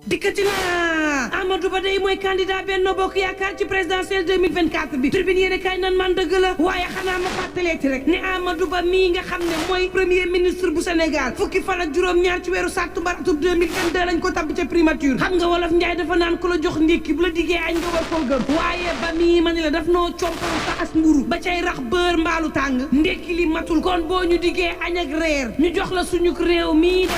dikkati na Amadou Ba day mooy candidat Benno Bokk Yaakaar ci présidentielle 2024 bi tribune yéene kaay nan man dëgg la waaye xanaa ma fàttaleeti rek ne Amadou Ba mii nga xam ne mooy premier ministre bu Sénégal fukki fan ak juróom-ñaar ci weeru sàttumbar atum 2022 lañ ko tabb ca primature xam nga wolof Njaay dafa naan ku la jox ndékki bu la diggee añ nga war koo gëm waaye ba mii ma ni la daf noo compal sa as mburu ba cay rax bër mbaalu tàng ndékki li matul kon boo ñu diggee añ ak reer ñu jox la suñu réew mii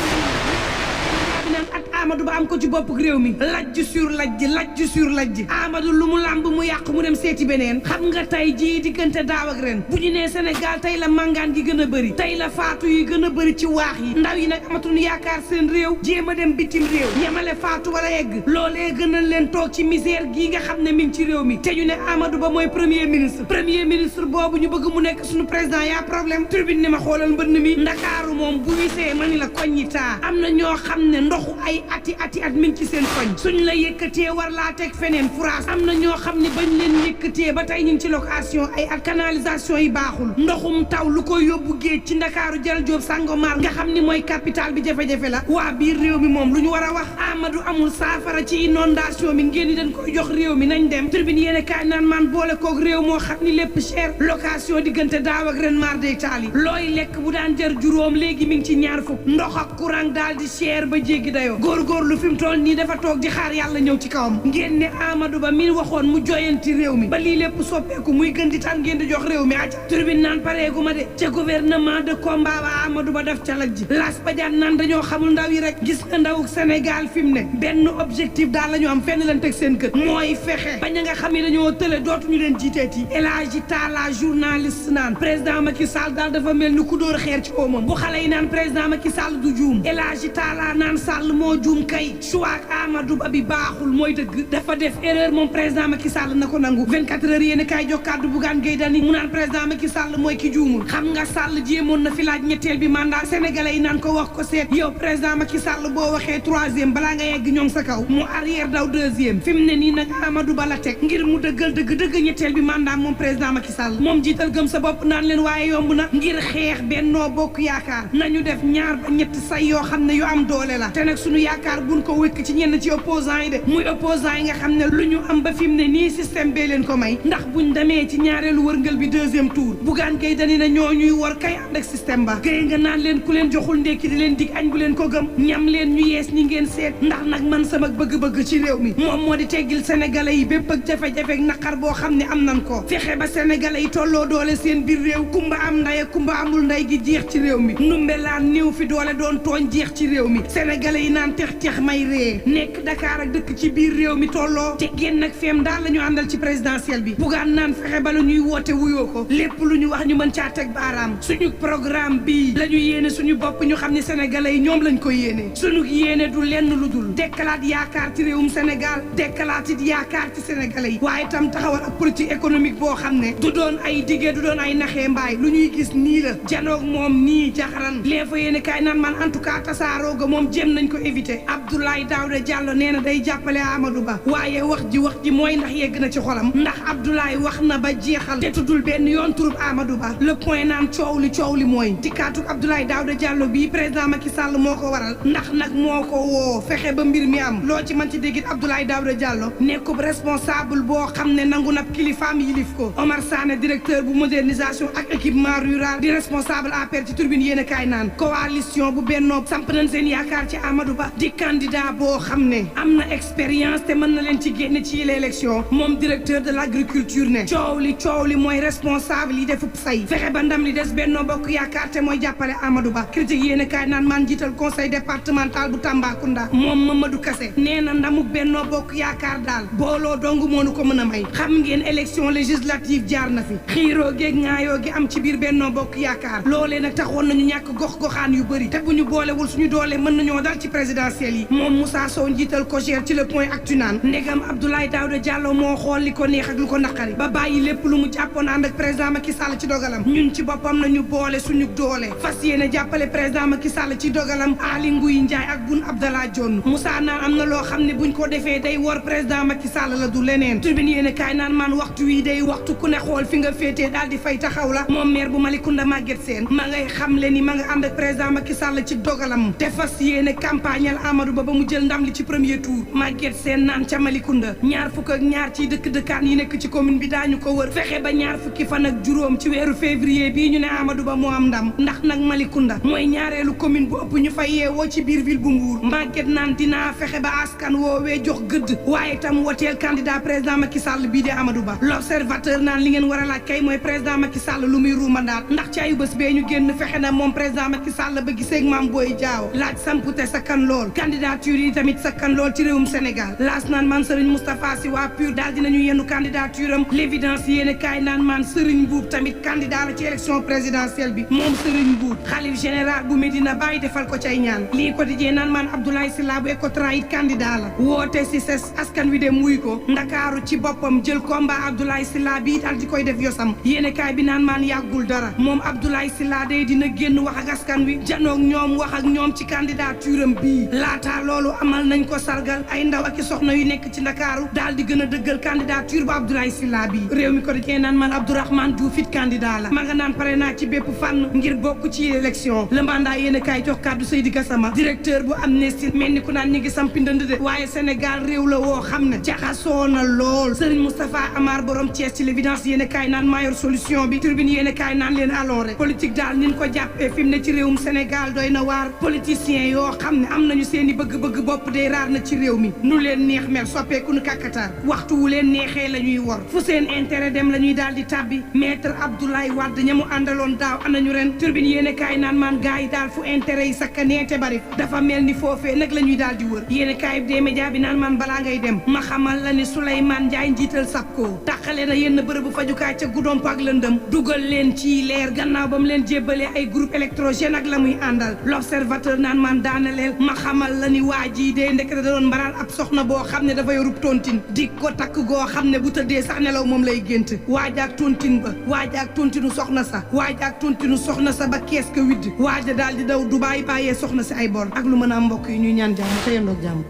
ak Amadou Ba am ko ci bopp réew mi lajj sur lajj Amadou lu mu làmb mu yàq mu dem seeti beneen xam nga tey jii diggante daaw ak ren bu ñu nee Sénégal tey la màngaan gi gën a bëri tey la faatu yi gën a bëri ci waax yi ndaw yi nag amatuñu yaakaar seen réew jéem a dem bitim réew ñamale faatu wala egg loolee gënal leen toog ci misère gii nga xam ne mi ngi ci réew mi te ñu ne Amadou Ba mooy premier ministre boobu ñu bëgg mu nekk suñu président yaa problème tribune ni ma xoolal mbënn mi Ndakaaru moom bu wisee ma ni la koññitaa am na ñoo xam ne ndoxu ay at mi ngi ci seen koñ suñ la yëkkatee war laa teg feneen France am na ñoo xam ne bañ leen yëkkatee ba tey ñu ngi ci location ay at canalisation yi baaxul ndoxum taw lu ko yóbbu géej ci Ndakaaru Jal Joob Sangomar nga xam ni mooy capital bi jafe-jafe la waa biir réew mi moom lu ñu war a wax Amadou amul saafara ci inondation mi ngeen di dañ koy jox réew mi nañ dem tribune yéene kaay naan man boole koog réew moo xam ni lépp cher location diggante daaw ak ren mar day taali looy lekk bu daan jar juróom léegi mi ngi ci ñaar fukk ndox ak courant daal di cher ba jéggi dayoo góorgóorlu fi mu toll nii dafa toog di xaar yàlla ñëw ci kawam ngeen ne Amadou Ba mi waxoon mu joyanti réew mi ba lii lépp soppeeku muy gën di tan ngeen di jox réew mi aca turbine naan pareegu ma de ca gouvernement de combat ba Amadou Ba def ca laj ji Las Badiane naan dañoo xamul ndaw yi rek gis nga ndaw Sénégal fi mu ne benn objectif daal la ñu am fenn lañ teg seen kër mooy fexe bañ a nga xam ne dañoo tële dootuñu leen jiiteeti El Hadji Talla journaliste naan président Macky Sall daal dafa mel ni ku dóor xeer ci oomam bu xale yi naan président Macky Sall du juum El Hadji Talla naan Sall moo juum kay choix Amadou Ba bi baaxul mooy dëgg dafa def erreur moom président Macky Sall na ko nangu 24 heures yéen kaay jox kàddu Bougane Gueye Dany mu naan président Macky Sall mooy ki juumul xam nga Sall jéemoon na fi laaj ñetteel bi mandat sénégalais yi naan ko wax ko seet yow président Macky Sall boo waxee troisième balaa nga yegg ñoom sa kaw mu arrière daw deuxième fi mu ne nii nag Amadou Ba la teg ngir mu dëggal dëgg ñetteel bi mandat moom président Macky Sall moom jiital gëm sa bopp naan leen waaye yomb na ngir xeex Benno Bokk Yaakaar nañu def ñaar ba ñetti say yoo xam ne yu am doole la te nag suñu yaakaar buñ ko wékk ci ñenn ci opposants yi de muy opposants yi nga xam ne lu ñu am ba fi mu ne nii système bee leen ko may ndax buñ demee ci ñaareelu wërngël bi deuxième tour Bougane Gueye Dany na ñoo ñuy war kay ànd ak système ba Gueye nga naan leen ku leen joxul ndékki di leen dig añ bu leen ko gëm ñam leen ñu yees ñi ngeen seet ndax nag man sama bëgg-bëgg ci réew mi moom moo di teggil sénégalais yi bépp ak jafe-jafe ak naqar boo xam ne am nan ko fexe ba sénégalais yi tolloo doole seen biir réew kumba am nday ak kumba amul nday gi jeex ci réew mi ndumbelaan néew fi doole doon tooñ jeex ci réew mi sénégalais yi naan tex may ree nekk Dakar ak dëkk ci biir réew mi tolloo te génn ak feem daal la ñu àndal ci présidentielle bi Bougane naan fexe ba la ñuy woote wuyoo ko lépp lu ñu wax ñu mën caa teg baaraam suñu programme bii la ñu yéene suñu bopp ñu xam ne sénégalais yi ñoom lañ ko yéene suñu yéene du lenn lu dul dekkalaat yaakaar ci réewum Sénégal dekkalaat it yaakaar ci sénégalais yi waaye itam taxawal ak politique économique boo xam ne du doon ay diggee du doon ay naxee mbaay lu ñuy gis nii la janoog moom nii jaxaran lee fa yéene kaay naan man en tout cas tasaaroo ga moom jéem nañ ko éviter Abdoulaye Daouda Diallo nee na day jàppale Amadou Ba waaye wax ji mooy ndax yegg na ci xolam ndax Abdoulaye wax na ba jeexal te tuddul benn yoon turub Amadou Ba le point naan coow li mooy tikkaatug Abdoulaye Daouda Diallo bii président Macky Sall moo ko waral ndax nag moo ko woo fexe ba mbir mi am loo ci man ci déggit Abdoulaye Daouda Diallo nekkub responsable boo xam ne nangu nab kilifaam yilif ko Omar Sané directeur bu modernisation ak équipement rural di responsable APR ci turbine yéen a kaay naan coalition bu bennoo samp nañ seen yaakaar ci Amadou Ba di candidat boo xam ne am na expérience te mën na leen ci génne ci l'élection moom directeur de l'agriculture ne coow li mooy responsable yi defub say fexe ba ndam li des Benno Bokk Yaakaar te mooy jàppale Amadou Ba critique yéen kaay naan man jiital conseil départemental bu Tambacounda moom Mamadou Kassé nee na ndamu Benno Bokk Yaakaar daal booloo dong moonu ko mën a may xam ngeen élection législative jaar na fi xiiroo géeg ŋaayoo gi am ci biir Benno Bokk Yaakaar loolee nag taxoon nañu ñàkk gox-goxaan yu bëri te bu ñu boolewul suñu doole mën nañoo dal ci présidentielle yi moom Moussa Sow njiital COJER ci le point actu naan ndegam Abdoulaye Daouda Diallo moo xool li ko neex ak lu ko naqari ba bàyyi lépp lu mu jàppoon ànd ak président Macky Sall ci dogalam ñun ci boppam nañu boole suñu doole fas yéene jàppale président Macky Sall ci dogalam Aly Ngouille Ndiaye ak Boun Abdallah Dionne Moussa naan am na loo xam ne buñ ko defee day wor président Macky Sall la du leneen turbine yéene kaay naan man waxtu wi day waxtu ku ne xool fi nga féetee daal di fay taxaw la moom maire bu Malicounda Maguette Sène ma ngay xam le ni ma nga ànd ak président Macky Sall ci dogalam te fas yéene campagne voteel Amadou Ba mu jël ndam li ci premier tour Maguette Sène naan ca Malicounda ñaar fukk ak ñaar ci dëkkaan yi nekk ci commune bi daañu ko wër fexe ba ñaar fukki fan ak juróom ci weeru février bii ñu ne Amadou Ba moo am ndam ndax nag Malicounda mooy ñaareelu commune bu ëpp ñu fay yeewoo ci biir ville bu Mbour Maguette naan dinaa fexe ba askan woowee jox gëdd waaye itam woteel candidat président Macky Sall bii di Amadou Ba l'observateur naan li ngeen war a laaj kay mooy président Macky Sall lu muy ruumandaat ndax ci ayu bés bee ñu génn fexe na moom président Macky Sall ba gisee ak Mame Boye Diao laaj sampute sakkan lool candidature yi tamit sakkan lool ci réewum Sénégal laas naan man Serigne Moustapha Sy waa PUR daal dinañu yennu candidature am l'évidence yéene kaay naan man Serigne Mboup tamit candidat la ci élection présidentielle bi moom Serigne Mboup xalif général bu Medina Baye defal ko cay ñaan lii quotidien naan man Abdoulaye Sylla bu Ecotra it candidat la woote si ses askan wi dem wuy ko Ndakaaru ci boppam jël combat Abdoulaye Sylla bi daal di koy def yosam yéene kaay bi naan maan yàggul dara moom Abdoulaye Sylla day dina génn wax ak askan wi janoog ñoom wax ak ñoom ci candidature am bii laata loolu amal nañ ko sargal ay ndaw ak i soxna yu nekk ci Ndakaaru daal di gën a dëggal candidature bu Abdoulaye Sylla bi réew mi ko dajee naan man Abdourahmane Diouf it candidat la ma nga naan pare naa ci bépp fànn ngir bokk ci élection le mandat yéen a kaay jox kàddu Seydi Gassama directeur bu Amnesty mel ni ku naan ñi ngi sampi ndënd de waaye Sénégal réew la woo xam ne jaxasoo na lool Serigne Moustapha Amar borom Thiès ci l'évidence yéen a kaay naan mayor solution bi turbine yéen a kaay naan leen allons rek politique daal nin ko jàppee fi mu ne ci réewum Sénégal doy na waar politiciens yoo xam ne am nañu seen i bëgg-bëgg bopp day raar na ci réew mi nu leen neex mel soppeeku nu kàkkatar waxtu wu leen neexee la ñuy wor fu seen intérêt dem la ñuy daal di tàbbi maître Abdoulaye Wade ña mu àndaloon daaw anañu ren turbine yéen a kaay naan maan gars yi daal fu intérêt yi sakkanee te bari dafa mel ni foofee nag la ñuy daal di wër yéen a kaay des médias bi naan maan balaa ngay dem ma xamal la ni Souleymane Ndiaye njiital SAPCO tàqale na yenn bërëbu fajukaay ca Goudomp ak lëndëm dugal leen ci leer gannaaw ba mu leen jébbalee ay groupe électrogène ak la muy àndal l'observateur naan maan daanaleel ma xamal la ni waa jii dee ndekete da doon mbaral ab soxna boo xam ne dafa yorub tontine di ko takk goo xam ne bu tëddee sax nelaw moom lay gént waaja ak tontine ba waaja ak tontinu soxna sa waaja ak tontinu soxna sa ba kees ka widd waaja daal di daw Dubaay bàyyee soxna si ay bor ak lu mën a am mbokk yi ñuy ñaan jàmm te yendoog jàmm